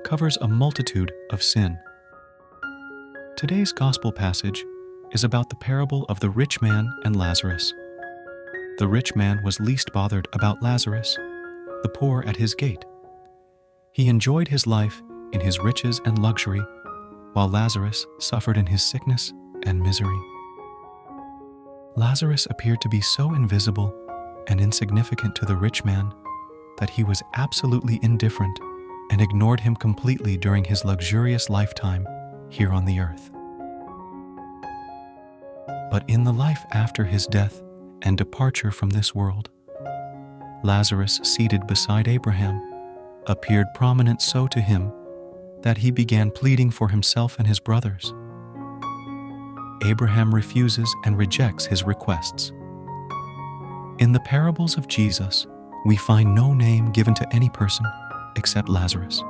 covers a multitude of sin. Today's gospel passage is about the parable of the rich man and Lazarus. The rich man was least bothered about Lazarus, the poor at his gate. He enjoyed his life in his riches and luxury, while Lazarus suffered in his sickness and misery. Lazarus appeared to be so invisible and insignificant to the rich man that he was absolutely indifferent and ignored him completely during his luxurious lifetime here on the earth. But in the life after his death and departure from this world, Lazarus, seated beside Abraham, appeared prominent so to him that he began pleading for himself and his brothers. Abraham refuses and rejects his requests. In the parables of Jesus, we find no name given to any person except Lazarus.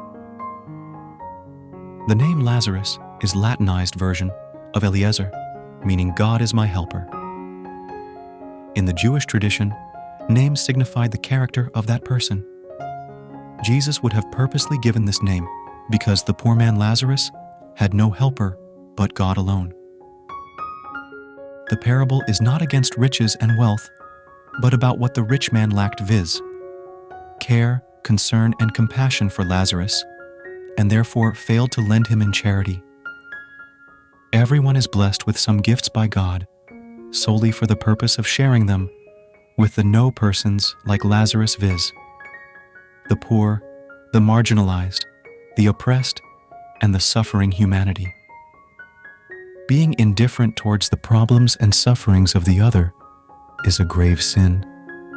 The name Lazarus is Latinized version of Eliezer, meaning God is my helper. In the Jewish tradition, names signified the character of that person. Jesus would have purposely given this name because the poor man Lazarus had no helper but God alone. The parable is not against riches and wealth, but about what the rich man lacked, viz., care, concern, and compassion for Lazarus, and therefore failed to lend him in charity. Everyone is blessed with some gifts by God, solely for the purpose of sharing them with the no persons like Lazarus, viz., the poor, the marginalized, the oppressed, and the suffering humanity. Being indifferent towards the problems and sufferings of the other is a grave sin,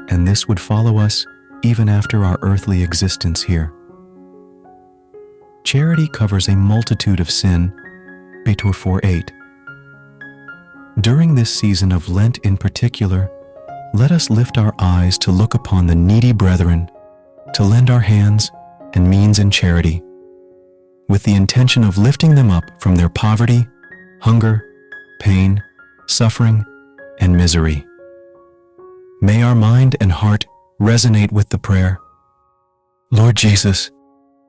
and this would follow us even after our earthly existence here. Charity covers a multitude of sin, FR.8. During this season of Lent in particular, let us lift our eyes to look upon the needy brethren, to lend our hands and means in charity, with the intention of lifting them up from their poverty, hunger, pain, suffering, and misery. May our mind and heart resonate with the prayer, Lord Jesus,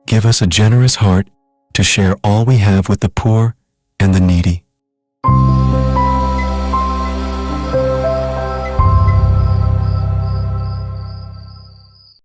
give us a generous heart to share all we have with the poor and the needy.